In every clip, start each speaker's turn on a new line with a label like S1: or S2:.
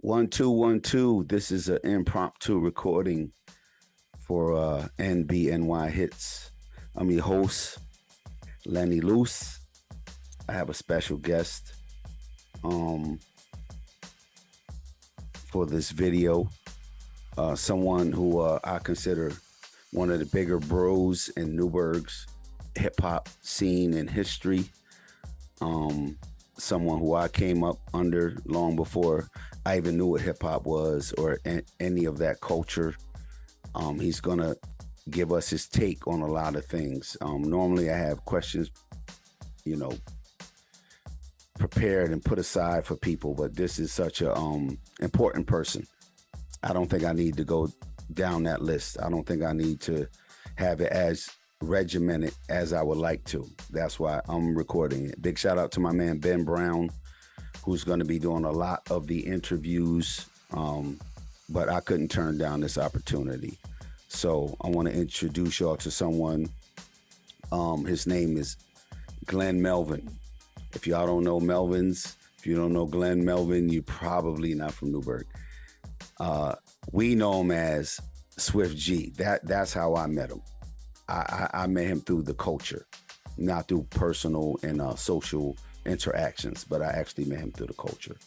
S1: 1 2 1 2. This is an impromptu recording for NBNY Hits. I'm your host, Lenny Luce. I have a special guest for this video. Someone who I consider one of the bigger bros in Newburgh's hip hop scene and history. Someone who I came up under long before I even knew what hip hop was or any of that culture. He's gonna give us his take on a lot of things. Normally I have questions, prepared and put aside for people, but this is such a important person. I don't think I need to go down that list. I don't think I need to have it as regimented as I would like to. That's why I'm recording it. Big shout out to my man Ben Brown, who's going to be doing a lot of the interviews, but I couldn't turn down this opportunity. So I want to introduce y'all to someone. His name is Glenn Melvin. If y'all don't know Melvins, if you don't know Glenn Melvin, you're probably not from Newburgh. We know him as Swift G. That's how I met him. I met him through the culture, not through personal and social interactions, but I actually met him through the culture.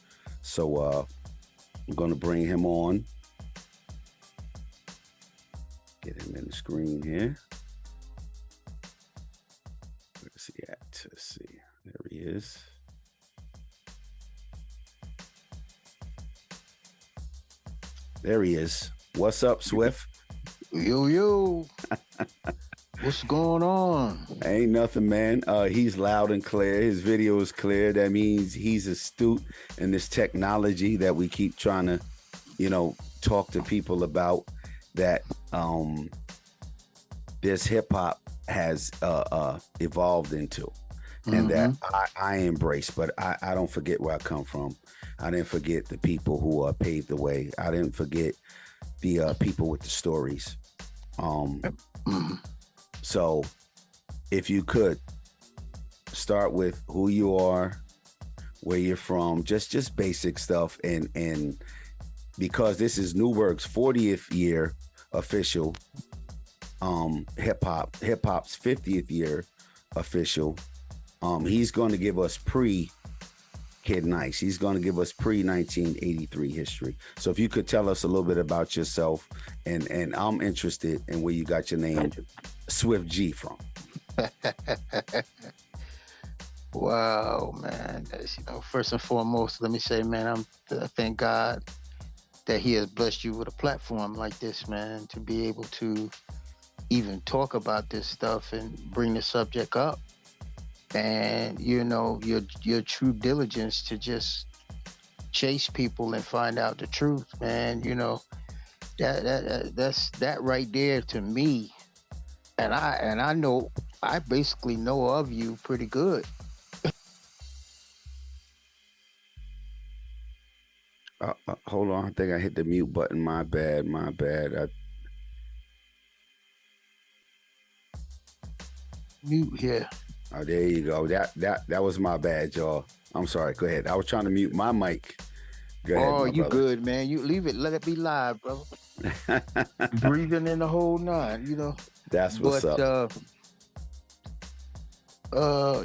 S1: So I'm going to bring him on. Get him in the screen here. Where's he at? Let's see. There he is. There he is. What's up, Swift?
S2: Yo. What's going on?
S1: Ain't nothing, man. He's loud and clear. His video is clear. That means he's astute in this technology that we keep trying to, talk to people about, that this hip hop has evolved into, and that I embrace. But I don't forget where I come from. I didn't forget the people who paved the way. I didn't forget the people with the stories. So if you could start with who you are, where you're from, just basic stuff. And because this is Newburgh's 40th year official, hip-hop's 50th year official, he's going to give us Kid Nice. He's going to give us pre-1983 history. So if you could tell us a little bit about yourself, and I'm interested in where you got your name Swift G from.
S2: Wow, man. First and foremost, let me say, man, I thank God that he has blessed you with a platform like this, man, to be able to even talk about this stuff and bring the subject up. And your true diligence to just chase people and find out the truth, man. That's that right there to me. And I basically know of you pretty good.
S1: Hold on, I think I hit the mute button. My bad.
S2: Mute here.
S1: Oh, there you go. That was my bad, y'all. I'm sorry. Go ahead. I was trying to mute my mic. Go ahead,
S2: oh, you
S1: brother.
S2: Good, man. You leave it. Let it be live, brother. Breathing in the whole nine,
S1: That's what's up.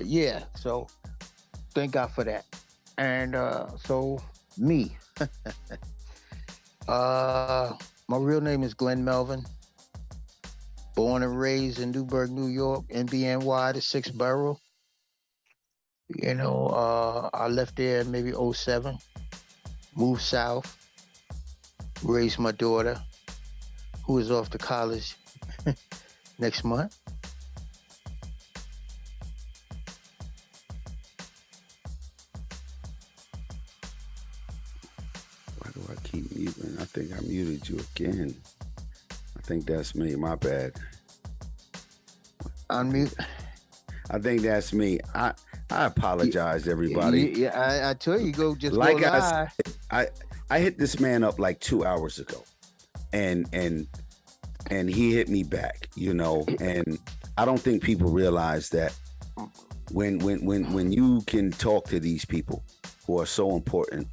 S2: Yeah. So thank God for that. And so me. My real name is Glenn Melvin. Born and raised in Newburgh, New York, NBNY, the 6th borough. I left there in maybe 07. Moved south. Raised my daughter, who is off to college next month.
S1: Why do I keep muting? I think I muted you again. I think that's me. My bad.
S2: Unmute.
S1: I think that's me. I apologize, everybody.
S2: Yeah, I tell you, go
S1: go
S2: live.
S1: I said, I hit this man up like 2 hours ago, and he hit me back. And I don't think people realize that when you can talk to these people who are so important,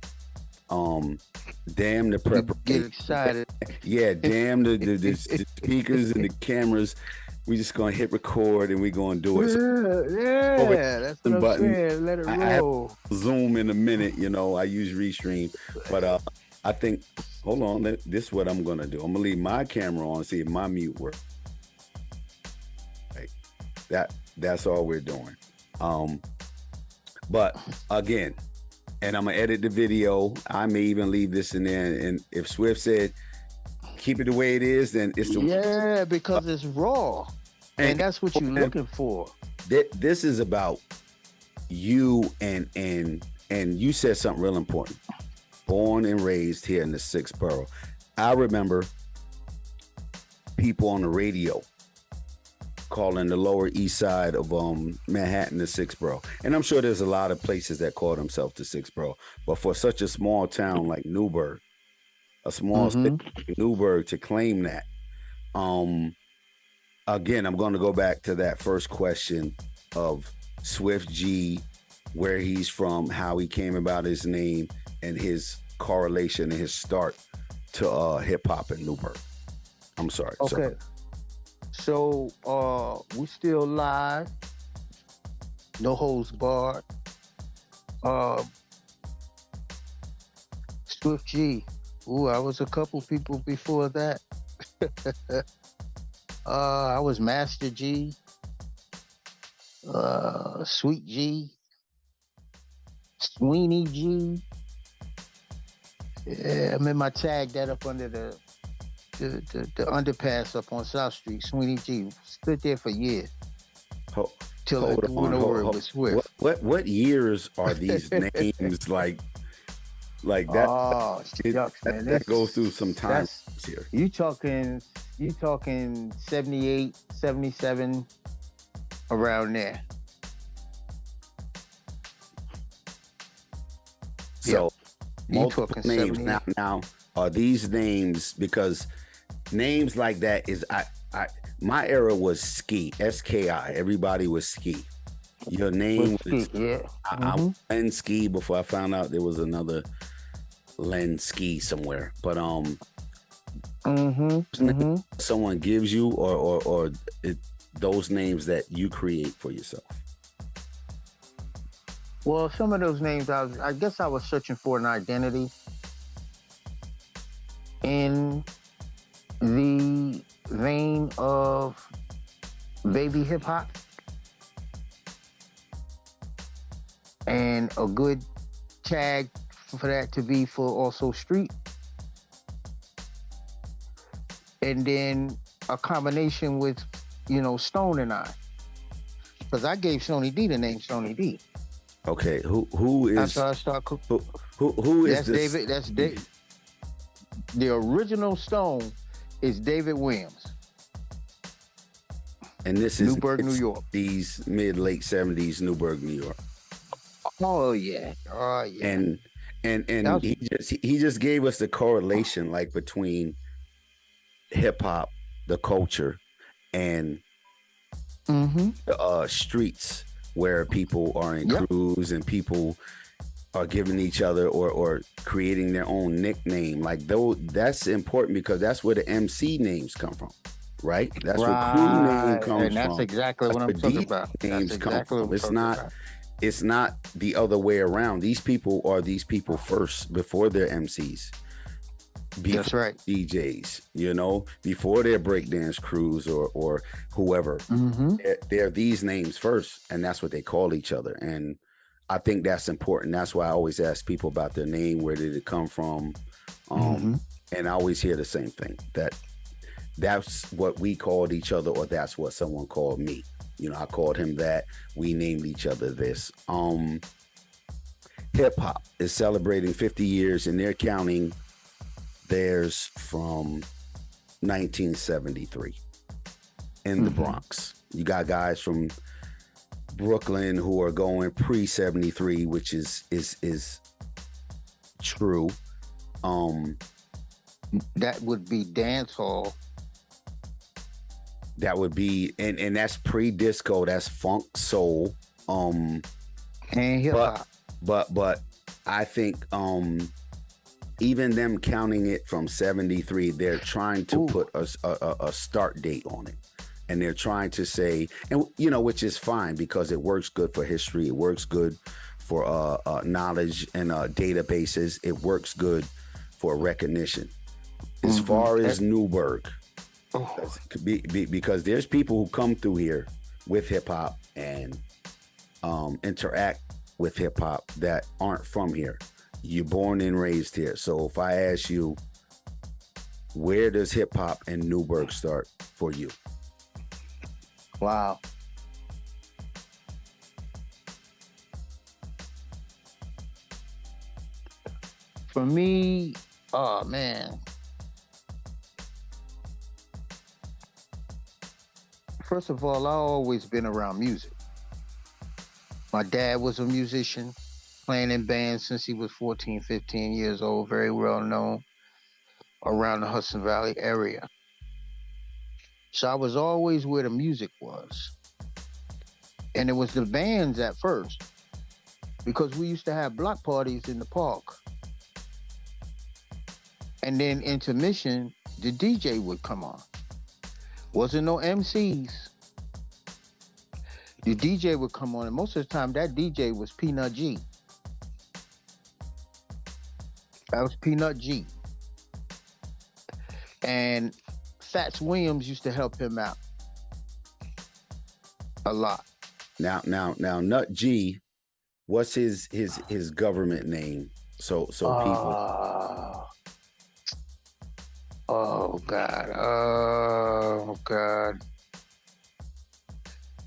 S1: Damn the
S2: You get
S1: preparation.
S2: excited.
S1: Yeah, damn the speakers and the cameras. We just gonna hit record and we gonna do it. So over
S2: Yeah, that's what I'm
S1: button.
S2: saying. Let it
S1: I have
S2: roll.
S1: Zoom in a minute. I use Restream, but I think. Hold on, this is what I'm gonna do. I'm gonna leave my camera on, see if my mute works. Right. That's all we're doing. But again, and I'm gonna edit the video. I may even leave this in there. And if Swift said keep it the way it is, then it's
S2: the because it's raw, and that's what you're looking for.
S1: This is about you and you said something real important. Born and raised here in the 6th borough. I remember people on the radio calling the Lower East Side of Manhattan the 6th borough. And I'm sure there's a lot of places that call themselves the 6th borough. But for such a small town like Newburgh, a small city like Newburgh, to claim that, again, I'm going to go back to that first question of Swift G, where he's from, how he came about his name, and his correlation and his start to hip hop in Newburgh. I'm sorry.
S2: Okay. So we still live. No holds barred. Swift G. Ooh, I was a couple people before that. I was Master G. Sweet G. Sweeney G. Yeah, I remember I tagged that up under the underpass up on South Street. Sweeney G. Stood there for years. Till it went over with Swift.
S1: What years are these names like that?
S2: Oh, shucks, man.
S1: That goes through some time here.
S2: You talking 78, 77, around there.
S1: So multiple names
S2: 78.
S1: now are these names, because names like that is my era was Ski, SKI. Everybody was Ski. Your name was I was Len Ski before I found out there was another Len Ski somewhere. But someone gives you or those names that you create for yourself.
S2: Well, some of those names, I guess I was searching for an identity in the vein of baby hip hop, and a good tag for that to be for also street, and then a combination with Stone and I, because I gave Stoney D the name Stoney D.
S1: Okay, who is?
S2: That's how I start.
S1: Who is
S2: that's
S1: this?
S2: David. That's David. The original Stone is David Williams.
S1: And this is
S2: Newburgh, New York.
S1: These late 70s Newburgh, New York.
S2: Oh yeah.
S1: And he just gave us the correlation, like, between hip hop, the culture, and the streets, where people are in crews and people are giving each other or creating their own nickname. Like, that's important, because that's where the MC names come from, right? That's where crew name comes from.
S2: And that's exactly what I'm talking about.
S1: Names come from. It's not the other way around. These people are these people first, before they're MCs.
S2: That's right.
S1: DJs, before their breakdance crews or whoever. They're these names first, and that's what they call each other. And I think that's important. That's why I always ask people about their name, where did it come from? And I always hear the same thing, that's what we called each other, or that's what someone called me. I called him that. We named each other this. Hip hop is celebrating 50 years, and they're counting theirs from 1973 in the Bronx. You got guys from Brooklyn who are going pre-73, which is true.
S2: That would be dance hall.
S1: That would be, and that's pre-disco. That's funk, soul,
S2: and hip hop.
S1: But I think even them counting it from 73, they're trying to
S2: Ooh.
S1: put a start date on it. And they're trying to say, and you know, which is fine because it works good for history. It works good for knowledge and databases. It works good for recognition. As far as Newburgh, because there's people who come through here with hip hop and interact with hip hop that aren't from here. You're born and raised here. So if I ask you, where does hip hop and Newburgh start for you?
S2: Wow. For me, oh man. First of all, I've always been around music. My dad was a musician, playing in bands since he was 14, 15 years old, very well known around the Hudson Valley area. So I was always where the music was. And it was the bands at first, because we used to have block parties in the park. And then intermission, the DJ would come on. Wasn't no MCs. The DJ would come on, and most of the time that DJ was Peanut G. That was Peanut G. And Fats Williams used to help him out a lot.
S1: Now, Nut G, what's his government name? So people.
S2: Oh God.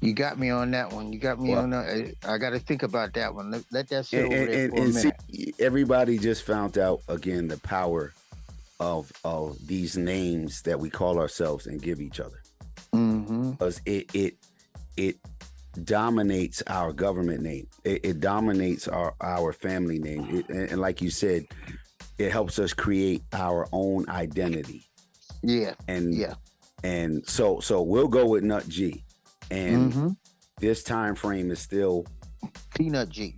S2: You got me on that one. You got me on that. I got to think about that one. Let that sit over there for a minute.
S1: See, everybody just found out again the power of these names that we call ourselves and give each other. Because it dominates our government name. It dominates our family name. And like you said, it helps us create our own identity.
S2: Yeah.
S1: And so we'll go with Nut G. And this time frame is still
S2: Peanut G.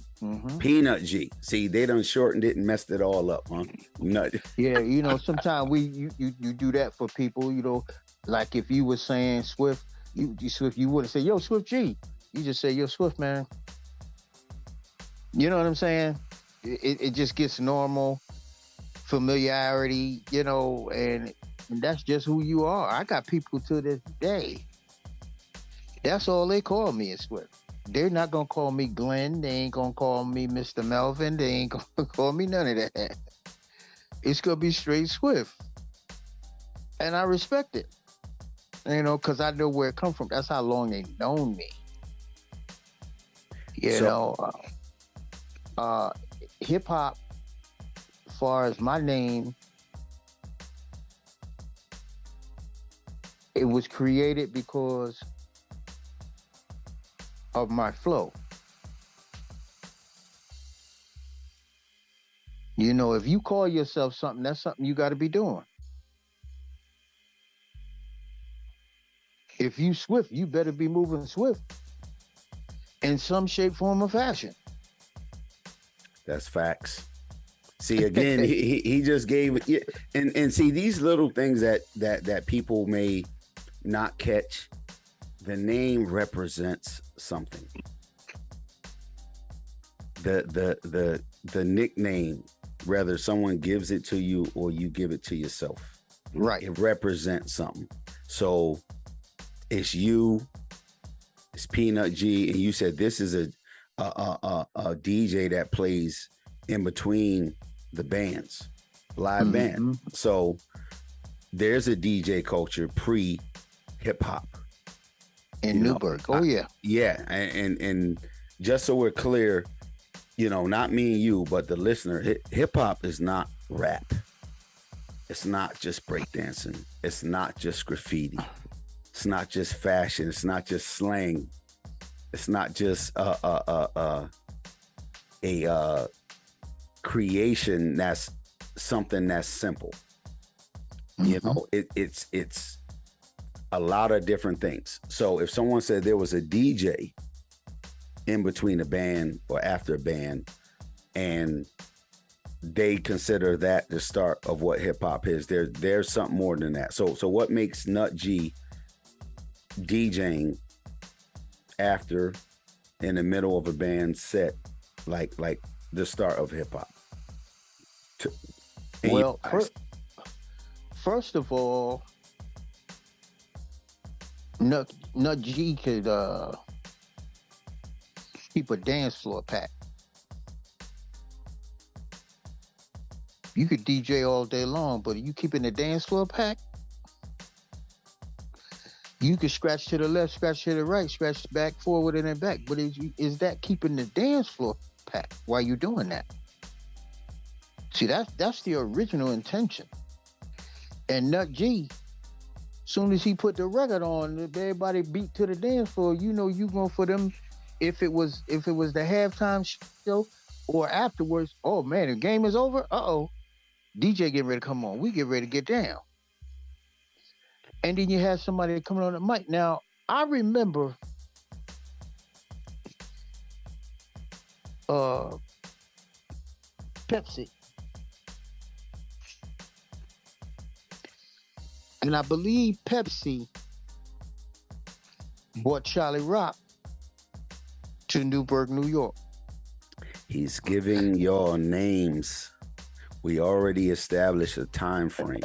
S1: Peanut G. See, they done shortened it and messed it all up, huh? Nut.
S2: Yeah, you know, sometimes you do that for people, you know, like if you were saying Swift, you wouldn't say, yo, Swift G. You just say, yo, Swift, man. You know what I'm saying? It just gets normal familiarity, you know, and that's just who you are. I got people to this day. That's all they call me is Swift. They're not going to call me Glenn. They ain't going to call me Mr. Melvin. They ain't going to call me none of that. It's going to be straight Swift. And I respect it. You know, because I know where it come from. That's how long they known me. You know, hip-hop, as far as my name, it was created because of my flow. You know, if you call yourself something, that's something you got to be doing. If you Swift, you better be moving swift in some shape, form, or fashion.
S1: That's facts. See, again, he just gave it, and see these little things that people may not catch. The name represents something. The nickname, whether someone gives it to you or you give it to yourself,
S2: right?
S1: It represents something. So it's you, it's Peanut G, and you said this is a DJ that plays in between the bands, live band. So there's a DJ culture pre hip hop
S2: in Newburgh.
S1: Yeah, and just so we're clear, you know, not me and you, but the listener, hip hop is not rap. It's not just breakdancing. It's not just graffiti. It's not just fashion. It's not just slang. It's not just a creation that's something that's simple. You know, it's a lot of different things. So if someone said there was a DJ in between a band or after a band, and they consider that the start of what hip hop is. There's something more than that. So what makes Nut G DJing after in the middle of a band set like the start of hip hop?
S2: Well, first of all, Nut G could keep a dance floor packed. You could DJ all day long, but you keeping the dance floor packed? You could scratch to the left, scratch to the right, scratch back, forward, and then back. But is that keeping the dance floor packed while you're doing that? See, that's the original intention. And Nut G, soon as he put the record on, everybody beat to the dance floor. You know, you going for them. If it was the halftime show or afterwards, oh man, the game is over. DJ getting ready to come on. We get ready to get down. And then you have somebody coming on the mic. Now, I remember Pepsi. And I believe Pepsi brought Charlie Rock to Newburgh, New York.
S1: He's giving y'all names. We already established a time frame.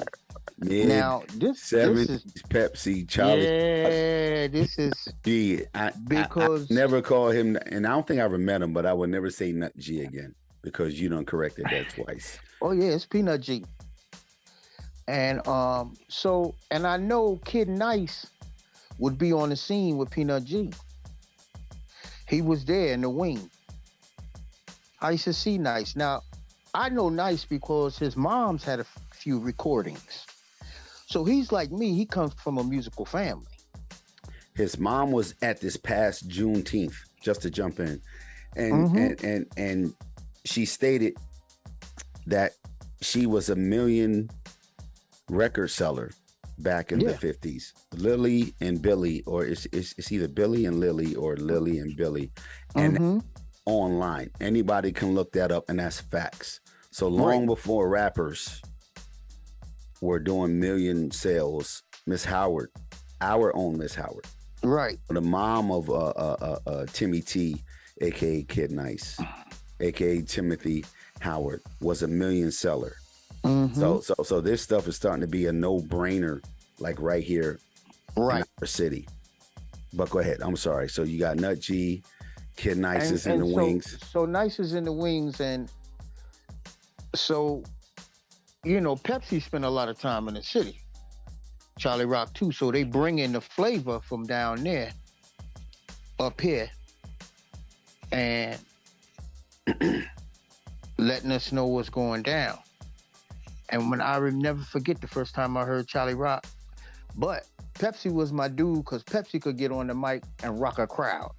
S2: Now this is
S1: Pepsi, Charlie.
S2: Yeah, this is
S1: because I never call him, and I don't think I ever met him, but I would never say Nut G again because you done corrected that twice.
S2: Oh yeah, it's Peanut G. And and I know Kid Nice would be on the scene with Peanut G. He was there in the wing. I used to see Nice. Now, I know Nice because his mom's had a few recordings. So he's like me. He comes from a musical family.
S1: His mom was at this past Juneteenth, just to jump in, and she stated that she was a million record seller back in the 50s. Lily and Billy, or it's either Billy and Lily or Lily and Billy, and online. Anybody can look that up, and that's facts. So long before rappers were doing million sales, Miss Howard, our own Miss Howard,
S2: right,
S1: the mom of Timmy T, aka Kid Nice, aka Timothy Howard, was a million seller. So this stuff is starting to be a no-brainer, like right here in our city. But go ahead. I'm sorry. So you got Nut G, Kid Nice is in the wings.
S2: So Nice is in the wings, and so you know, Pepsi spent a lot of time in the city. Charlie Rock too. So they bring in the flavor from down there up here and letting us know what's going down. And when I never forget the first time I heard Charlie Rock, but Pepsi was my dude because Pepsi could get on the mic and rock a crowd.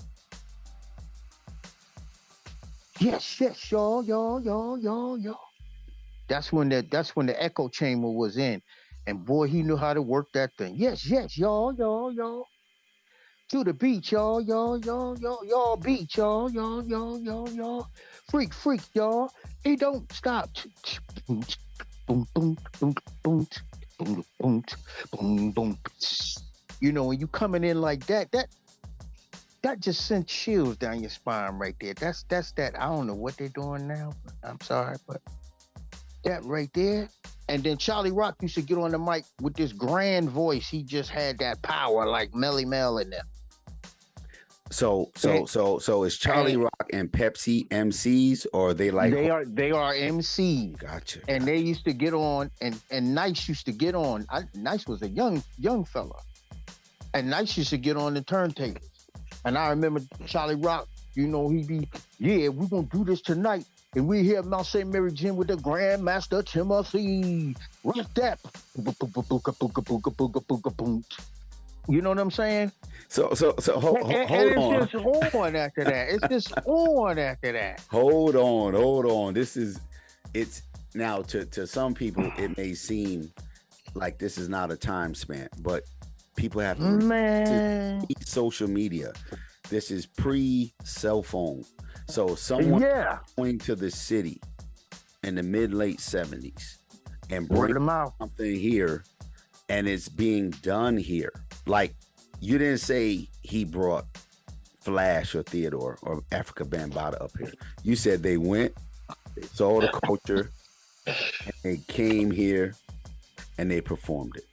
S2: Yes, y'all. That's when the echo chamber was in, and boy, he knew how to work that thing. Yes, y'all. To the beat, y'all, beat, y'all. Freak, y'all. He don't stop. Boom, boom, boom, boom, boom, boom, boom, boom. You know, when you coming in like that just sent chills down your spine right there. That's that. I don't know what they're doing now. I'm sorry, but that right there. And then Charlie Rock used to get on the mic with this grand voice. He just had that power like Melly Mel in there.
S1: So is Charlie Rock and Pepsi MCs, or are they like
S2: they are MCs?
S1: Gotcha.
S2: And they used to get on, and Nice used to get on. Nice was a young fella, and Nice used to get on the turntables. And I remember Charlie Rock. You know, he'd be, we're gonna do this tonight. And we here at Mount St. Mary Gym with the Grandmaster Timothy. Rock that. You know what I'm saying?
S1: So hold on.
S2: It's just on after that.
S1: Hold on. It's now to some people it may seem like this is not a time span, but people have to social media. This is pre-cell phone. So someone going to the city in the mid late 70s and
S2: Word
S1: bring
S2: of mouth.
S1: something here and it's being done here. Like, you didn't say he brought Flash or Theodore or Africa Bambaataa up here. You said they went, they saw the culture, and they came here and they performed it.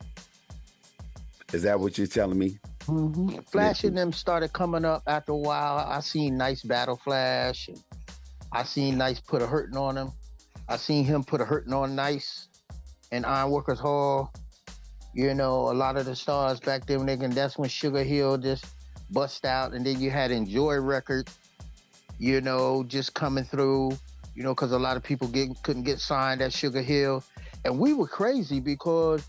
S1: Is that what you're telling me?
S2: Mm-hmm. Flash and them started coming up after a while. I seen Nice battle Flash. And I seen Nice put a hurting on him. I seen him put a hurting on Nice in Ironworkers Hall. You know, a lot of the stars back then, that's when Sugar Hill just bust out. And then you had Enjoy Records, you know, just coming through, you know, because a lot of people couldn't get signed at Sugar Hill. And we were crazy because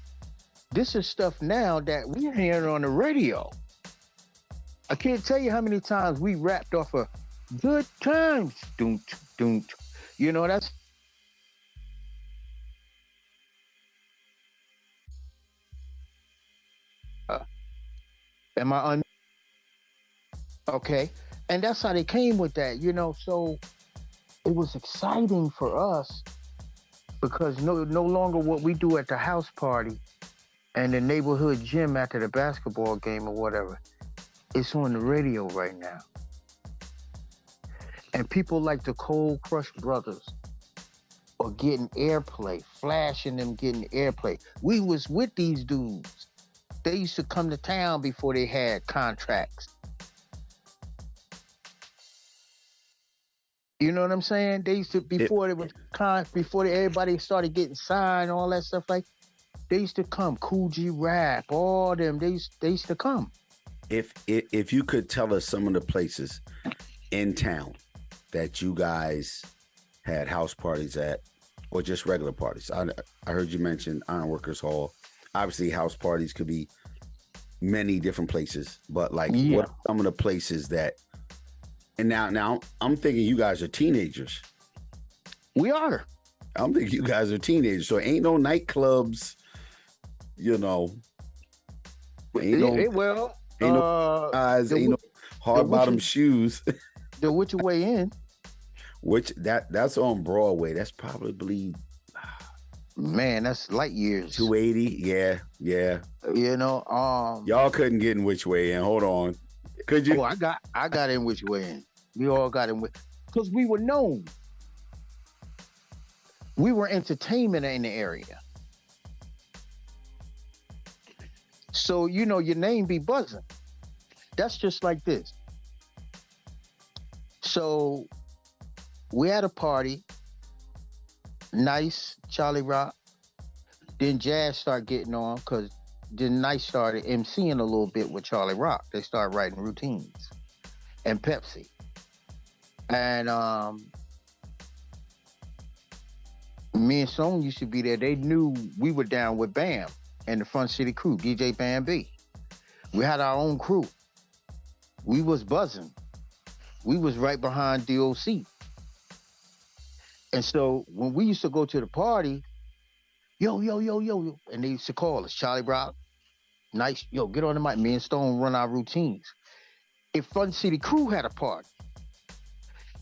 S2: this is stuff now that we're hearing on the radio. I can't tell you how many times we rapped off of Good Times. Doom, doom. You know, that's... am I okay? And that's how they came with that, you know. So it was exciting for us because no longer what we do at the house party and the neighborhood gym after the basketball game or whatever. It's on the radio right now. And people like the Cold Crush Brothers are getting airplay, flashing them getting airplay. We was with these dudes. They used to come to town before they had contracts. You know what I'm saying? They used to, before everybody started getting signed, all that stuff, like, they used to come. Cool G Rap, all them, they used to come.
S1: If you could tell us some of the places in town that you guys had house parties at, or just regular parties. I heard you mention Ironworkers Hall. Obviously, house parties could be many different places, but like, what are some of the places that? And now I'm thinking you guys are teenagers.
S2: We are.
S1: I'm thinking you guys are teenagers, so ain't no nightclubs. You know, ain't no eyes, ain't no hard bottom shoes.
S2: The Which Way In.
S1: Which that's on Broadway. That's probably,
S2: man, that's light years.
S1: 280. Yeah.
S2: You know,
S1: y'all couldn't get in Which Way In. Hold on. Could you?
S2: Oh, I got in Which Way In. We all got in because we were known. We were entertainment in the area. So, you know, your name be buzzing. That's just like this. So we had a party. Nice, Charlie Rock. Then Jazz started getting on because then Nice started emceeing a little bit with Charlie Rock. They started writing routines. And Pepsi. And me and Stone used to be there. They knew we were down with Bam and the Front City crew, DJ Bam B. We had our own crew. We was buzzing. We was right behind DOC. And so when we used to go to the party, yo, and they used to call us, Charlie Rock, Nice, yo, get on the mic. Me and Stone run our routines. If Front City crew had a party,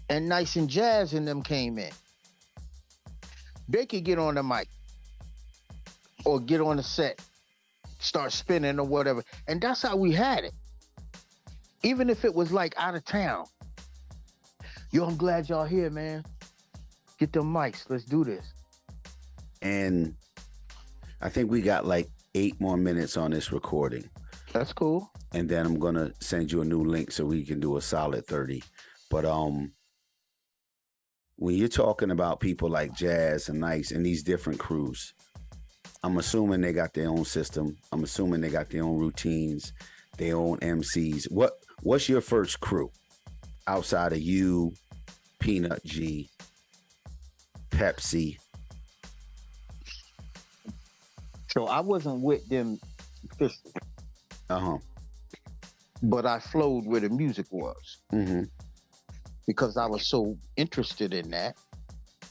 S2: and Nice and Jazz and them came in, they could get on the mic or get on the set, start spinning or whatever. And that's how we had it. Even if it was like out of town. Yo, I'm glad y'all here, man. Get them mics. Let's do this.
S1: And I think we got like 8 more minutes on this recording.
S2: That's cool.
S1: And then I'm going to send you a new link so we can do a solid 30. But when you're talking about people like Jazz and Nice and these different crews, I'm assuming they got their own system. I'm assuming they got their own routines, their own MCs. What's your first crew outside of you, Peanut G, Pepsi?
S2: So I wasn't with them officially. But I flowed where the music was.
S1: Mm-hmm.
S2: Because I was so interested in that.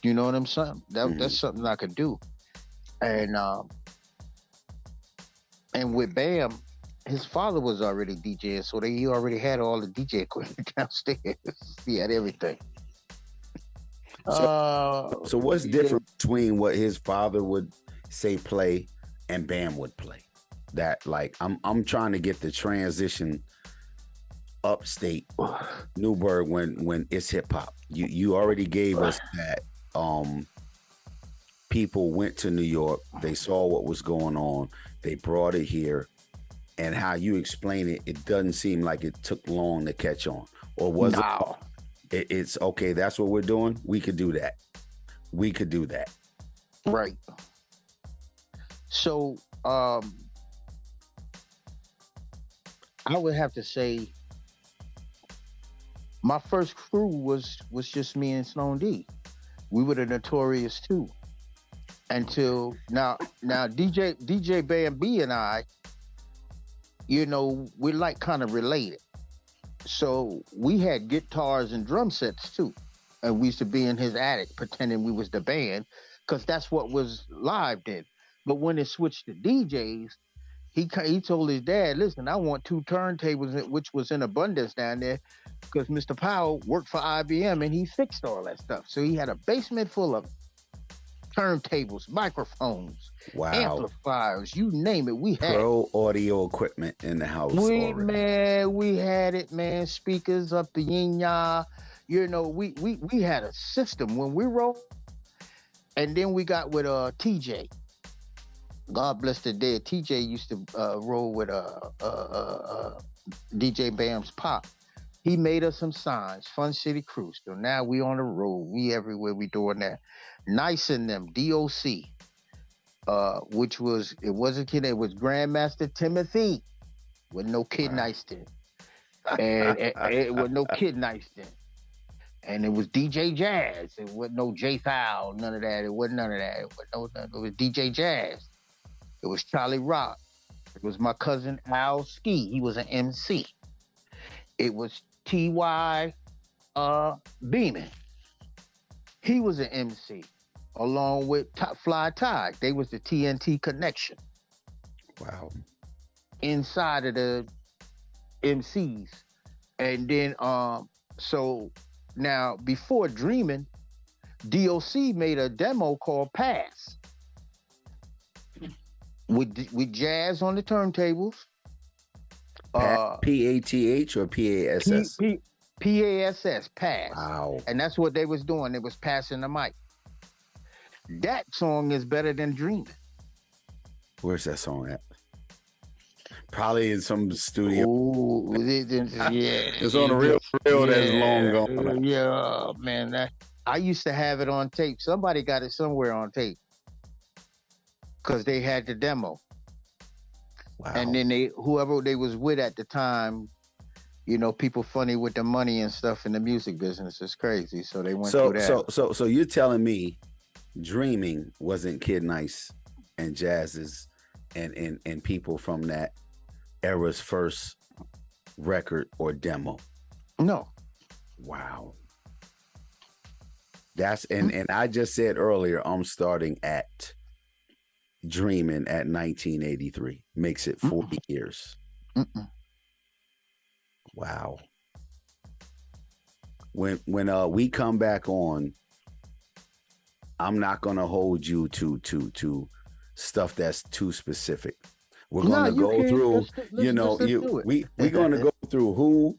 S2: You know what I'm saying? That's something I could do. And with Bam, his father was already DJing, so he already had all the DJ equipment downstairs. He had everything.
S1: So,
S2: Uh,
S1: so what's
S2: yeah,
S1: different between what his father would say play and Bam would play? That like I'm trying to get the transition upstate Newburgh when it's hip hop. You already gave us that people went to New York, they saw what was going on, they brought it here, and how you explain it, it doesn't seem like it took long to catch on. Or was it
S2: no,
S1: it's okay, that's what we're doing. We could do that. We could do that.
S2: right. So, I would have to say my first crew was just me and Sloan D. We were the Notorious too. Until now DJ Bam B and I, we're like kind of related. So we had guitars and drum sets too. And we used to be in his attic pretending we was the band because that's what was live then. But when it switched to DJs, he told his dad, "Listen, I want two turntables, which was in abundance down there, because Mr. Powell worked for IBM and he fixed all that stuff. So he had a basement full of turntables, microphones,
S1: Wow.
S2: amplifiers, you name it, we had it.
S1: Pro audio equipment in the house already.
S2: We had it, man. Speakers up the yin ya. We had a system when we rolled, and then we got with TJ. God bless the dead. TJ used to roll with DJ Bam's pop. He made us some signs, Fun City Cruise. So now we on the road. We everywhere. We doing that. Nice in them, DOC. Which was it wasn't kid, it was Grandmaster Timothy with no kid
S1: Wow.
S2: nice then. And it was no kid nice then. And it was DJ Jazz. It wasn't no J Foul, none of that. It wasn't none of that. It was DJ Jazz. It was Charlie Rock. It was my cousin Al Ski. He was an MC. It was T.Y. Beeman. He was an MC. Along with Top Fly Tide. They was the TNT connection
S1: Wow.
S2: inside of the MCs. And then so now before Dreaming, DOC made a demo called Pass with jazz on the turntables.
S1: PATH or
S2: P,
S1: PASS?
S2: P, PASS, Pass.
S1: Wow.
S2: And that's what they was doing. They was passing the mic. That song is better than Dreaming.
S1: Where's that song at? Probably in some studio.
S2: Oh, yeah,
S1: It's on a real that's long gone.
S2: yeah, man. I used to have it on tape. Somebody got it somewhere on tape because they had the demo,
S1: Wow.
S2: and then whoever they was with at the time, people funny with the money and stuff in the music business is crazy. So they went through that.
S1: So you're telling me Dreaming wasn't Kid Nice and Jazz's and people from that era's first record or demo?
S2: No.
S1: Wow. That's and I just said earlier I'm starting at Dreaming at 1983. Makes it 40 years.
S2: Mm-mm.
S1: Wow. When we come back on, I'm not gonna hold you to stuff that's too specific. We're gonna go through, we're gonna go through who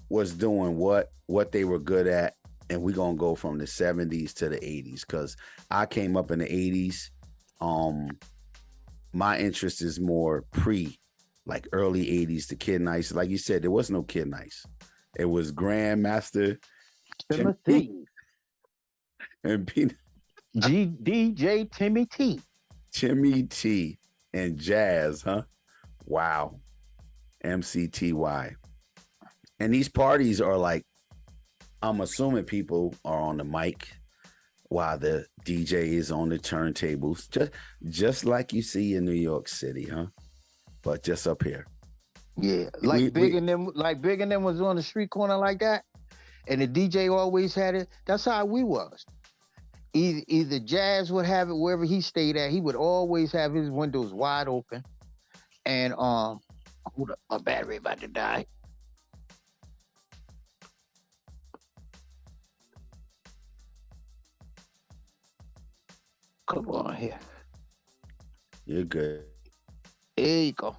S1: was doing what they were good at, and we're gonna go from the 70s to the 80s because I came up in the 80s. My interest is more like early 80s to Kid Nice. Like you said, there was no Kid Nice. It was Grandmaster
S2: Timothy
S1: and
S2: DJ Timmy T.
S1: Timmy T and Jazz, huh? Wow. MCTY. And these parties are like, I'm assuming people are on the mic while the DJ is on the turntables, just like you see in New York City, huh? But just up here.
S2: Yeah, like Big and them was on the street corner like that, and the DJ always had it. That's how we was. Either Jazz would have it wherever he stayed at. He would always have his windows wide open, and hold up, my battery about to die. Come on here.
S1: You're good.
S2: There you go.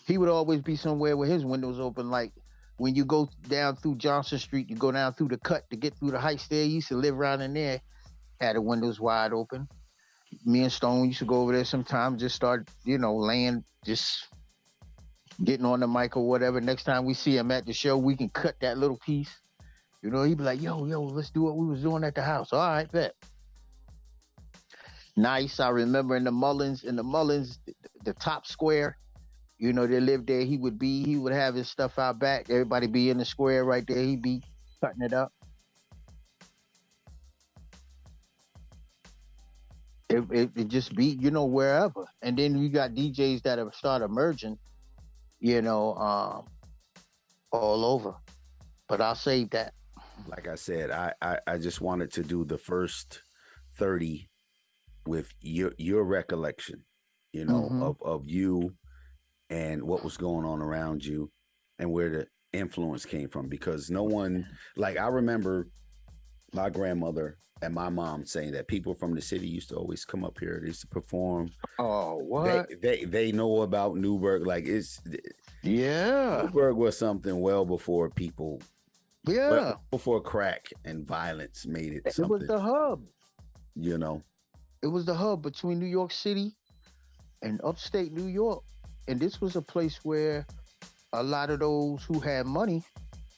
S2: He would always be somewhere with his windows open. Like when you go down through Johnson Street, you go down through the cut to get through the heights there. He used to live around in there, had the windows wide open. Me and Stone used to go over there sometimes, just start, laying, just getting on the mic or whatever. Next time we see him at the show, we can cut that little piece. He'd be like, yo, let's do what we was doing at the house. All right, bet. Nice. I remember in the Mullins, the top square, they lived there. He would have his stuff out back. Everybody be in the square right there. He'd be cutting it up. It just be, wherever. And then you got DJs that have started emerging, all over. But I'll save that.
S1: Like I said, I just wanted to do the first 30 with your recollection, of you and what was going on around you and where the influence came from. Because no one, like I remember my grandmother and my mom saying that people from the city used to always come up here. They used to perform.
S2: Oh, what?
S1: They know about Newburgh. Like Newburgh was something well before people.
S2: Yeah.
S1: Well, before crack and violence made it something.
S2: It was the hub.
S1: It
S2: was the hub between New York City and upstate New York. And this was a place where a lot of those who had money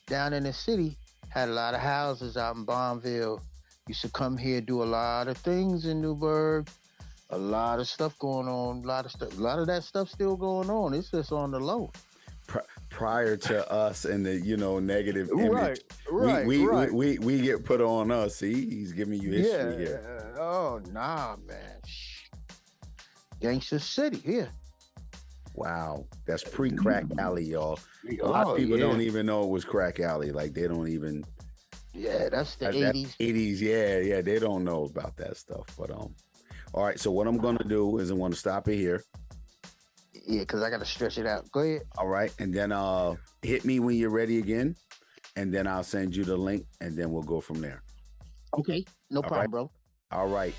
S2: down in the city had a lot of houses out in Bonneville. Used to come here, do a lot of things in Newburgh. A lot of stuff going on. A lot of that stuff still going on. It's just on the low.
S1: Prior to us and the negative image,
S2: right.
S1: We get put on us. See, he's giving you history here.
S2: Oh nah, man. Gangster City here.
S1: Wow, that's pre-crack alley, y'all. A lot of people don't even know it was crack alley. Like they don't even.
S2: Yeah, that's the 80s.
S1: 80s, yeah, they don't know about that stuff. But all right. So what I'm gonna do is I'm gonna stop it here.
S2: Yeah, because I got to stretch it out. Go ahead.
S1: All right. And then hit me when you're ready again. And then I'll send you the link and then we'll go from there.
S2: Okay. No problem, bro.
S1: All right.